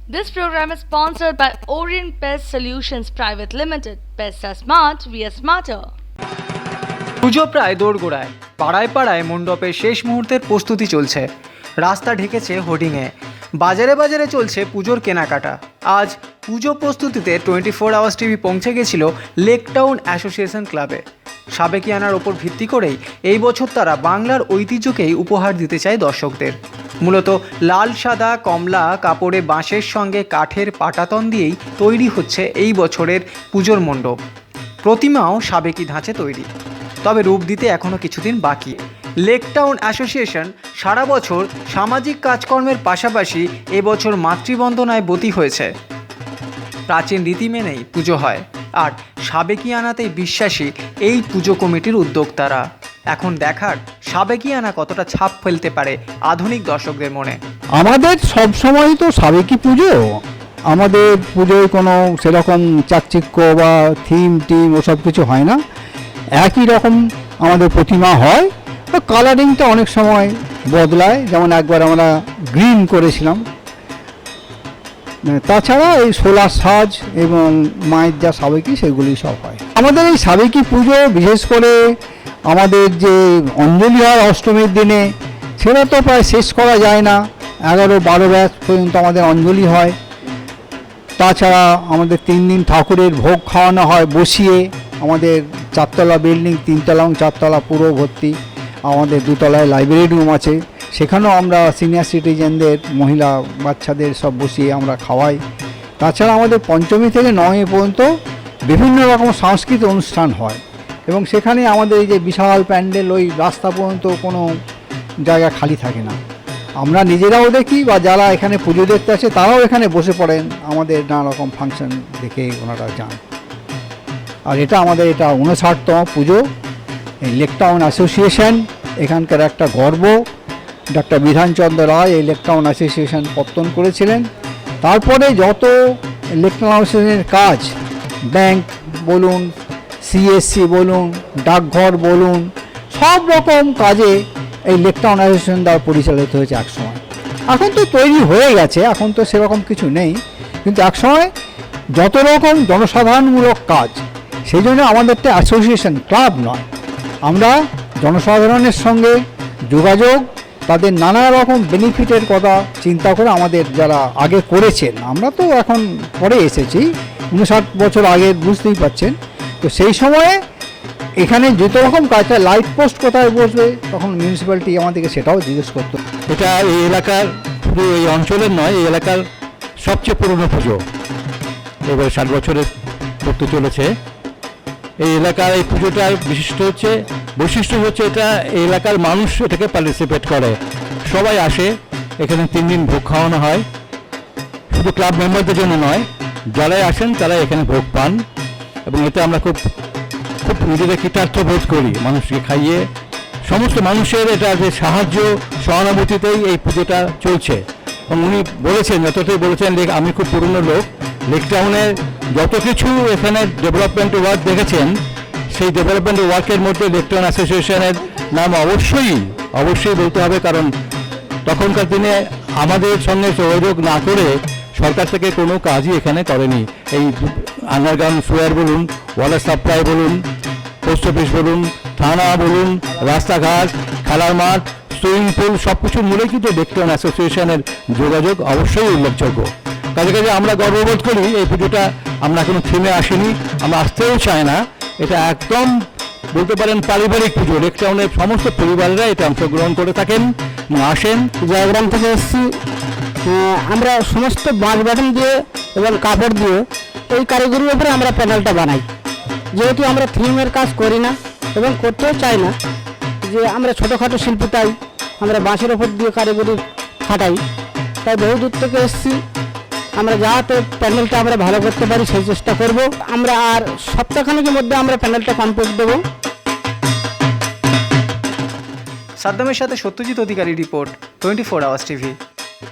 This program is sponsored by Orient Pest Solutions Private Limited. Pests are smart, we are smarter. পুজো প্রায় দোরগোড়ায়, পাড়ায় পাড়ায় মণ্ডপের শেষ মুহূর্তের প্রস্তুতি চলছে। রাস্তা ঢেকেছে হোর্ডিংয়ে, বাজারে বাজারে চলছে পুজোর কেনাকাটা। আজ পুজো প্রস্তুতিতে 24 আওয়ার্স টিভি পৌঁছে গেছিল লেক টাউন অ্যাসোসিয়েশন ক্লাবে। সাবেকিয়ানার ওপর ভিত্তি করেই এই বছর তারা বাংলার ঐতিহ্যকেই উপহার দিতে চায় দর্শকদের। মূলত লাল সাদা কমলা কাপড়ে বাঁশের সঙ্গে কাঠের পাটাতন দিয়েই তৈরি হচ্ছে এই বছরের পুজোর মণ্ডপ। প্রতিমাও সাবেকি ধাঁচে তৈরি, তবে রূপ দিতে এখনও কিছুদিন বাকি। লেক টাউন অ্যাসোসিয়েশন সারা বছর সামাজিক কাজকর্মের পাশাপাশি এবছর মাতৃবন্দনায় ব্রতী হয়েছে। প্রাচীন রীতি মেনেই পুজো হয়, আর সাবেকিয়ানাতেই বিশ্বাসী এই পুজো কমিটির উদ্যোক্তারা। এখন দেখার সাবেকিয়ানা কতটা ছাপ ফেলতে পারে আধুনিক দর্শকদের মনে। আমাদের সবসময় তো সাবেকি পুজো, আমাদের পুজোয় কোনো সেরকম চাকচিক্য বা থিম ওসব কিছু হয় না। একই রকম আমাদের প্রতিমা হয়, তো কালারিংটা অনেক সময় বদলায়। যেমন একবার আমরা গ্রিন করেছিলাম। তাছাড়া এই সোলার সাজ এবং মায়ের যা সাবেকি সেগুলি সব হয়। আমাদের এই সাবেকি পুজো বিশেষ করে আমাদের যে অঞ্জলি হয় অষ্টমীর দিনে, সেটা তো প্রায় শেষ করা যায় না। 11-12 ব্যাচ পর্যন্ত আমাদের অঞ্জলি হয়। তাছাড়া আমাদের 3 দিন ঠাকুরের ভোগ খাওয়ানো হয় বসিয়ে। আমাদের 4তলা বিল্ডিং, 3তলা এবং 4তলা পুরো ভর্তি। আমাদের 2তলায় লাইব্রেরি রুম আছে, সেখানেও আমরা সিনিয়র সিটিজেনদের, মহিলা বাচ্চাদের সব বসিয়ে আমরা খাওয়াই। তাছাড়া আমাদের পঞ্চমী থেকে নবমী পর্যন্ত বিভিন্ন রকম সাংস্কৃতিক অনুষ্ঠান হয়, এবং সেখানে আমাদের এই যে বিশাল প্যান্ডেল, ওই রাস্তা পর্যন্ত কোনো জায়গা খালি থাকে না। আমরা নিজেরাও দেখি, বা যারা এখানে পুজো দেখতে আসে তারাও এখানে বসে পড়েন, আমাদের নানা রকম ফাংশন দেখে ওনারা যান। আর এটা আমাদের 59তম পুজো। এই লেক টাউন অ্যাসোসিয়েশন এখানকার একটা গর্ব। ডক্টর বিধানচন্দ্র রায় এই লেক টাউন অ্যাসোসিয়েশন পত্তন করেছিলেন। তারপরে যত লেক টাউন অ্যাসোসিয়েশনের কাজ, ব্যাংক বলুন, সিএসসি বলুন, ডাকঘর বলুন, সব রকম কাজে এই লেক টাউন অ্যাসোসিয়েশন দ্বারা পরিচালিত হয়েছে একসময়। এখন তো তৈরি হয়ে গেছে, এখন তো সেরকম কিছু নেই, কিন্তু একসময় যত রকম জনসাধারণমূলক কাজ, সেই জন্য আমাদেরটা অ্যাসোসিয়েশন, ক্লাব নয়। আমরা জনসাধারণের সঙ্গে যোগাযোগ, তাদের নানা রকম বেনিফিটের কথা চিন্তা করে আমাদের যারা আগে করেছেন, আমরা তো এখন পরে এসেছি, 59 বছর আগে, বুঝতেই পারছেন। তো সেই সময়ে এখানে যত রকম কাজটা, লাইট পোস্ট কোথায় বসবে, তখন মিউনিসিপ্যালিটি আমাদেরকে সেটাও জিজ্ঞেস করতো। এটা এই এলাকার, শুধু এই অঞ্চলের নয়, এই এলাকার সবচেয়ে পুরনো পুজো। এবার 60 বছরের করতে চলেছে। এই এলাকার এই পুজোটার বৈশিষ্ট্য হচ্ছে এটা এই এলাকার মানুষ এটাকে পার্টিসিপেট করে, সবাই আসে। এখানে 3 দিন ভোগ খাওয়ানো হয়, শুধু ক্লাব মেম্বারদের জন্য নয়, যারাই আসেন তারা এখানে ভোগ পান। এবং এতে আমরা খুব নিজেদের কৃতার্থ বোধ করি, মানুষকে খাইয়ে। সমস্ত মানুষের এটা যে সাহায্য সহানুভূতিতেই এই পুজোটা চলছে। এবং উনি বলেছেন, যতটাই বলেছেন, আমি খুব পুরনো লোক, লেক টাউনের যত কিছু এখানে ডেভেলপমেন্ট ওয়ার্ক দেখেছেন, সেই ডেভেলপমেন্ট ওয়ার্কের মধ্যে লেক টাউন অ্যাসোসিয়েশনের নাম অবশ্যই বলতে হবে। কারণ তখনকার দিনে আমাদের সঙ্গে সহযোগ না করে সরকার থেকে কোনো কাজই এখানে করেনি। এই আন্ডারগ্রাউন্ড সুয়ার বলুন, ওয়াটার সাপ্লাই বলুন, পোস্ট অফিস বলুন, থানা বলুন, রাস্তাঘাট, খেলার মাঠ, সুইমিং পুল, সব কিছুর মূলে কিন্তু লেক টাউন অ্যাসোসিয়েশনের যোগাযোগ অবশ্যই উল্লেখযোগ্য। কাজে আমরা গর্ববোধ করি এই পুজোটা আমরা কোনো থিমে আসিনি, আমরা আসতেও চাই না। এটা একদম বলতে পারেন পারিবারিক পুজো। লেক টাউনের সমস্ত পরিবারেরা এটা অংশগ্রহণ করে থাকেন এবং আসেন। জয়গ্রাম থেকে এসেছি। আমরা সমস্ত বাঁশ বাটন দিয়ে এবং কাপড় দিয়ে এই কারিগরির উপরে আমরা প্যানেলটা বানাই। যেহেতু আমরা থিমের কাজ করি না এবং করতেও চাই না, যে আমরা ছোটোখাটো শিল্পীটাই আমরা বাঁশের ওপর দিয়ে কারিগরি খাটাই, তাই বহু দূর থেকে এসেছি। আমরা যাতে প্যানেলটা আমরা ভালো করতে পারি সেই চেষ্টা করব। আমরা আর সপ্তাহখানেকের মধ্যে আমরা প্যানেলটা কমপ্লিট দেবো। সাদ্দামের সাথে সত্যজিৎ অধিকারী রিপোর্ট, 24 আওয়ার্স টিভি।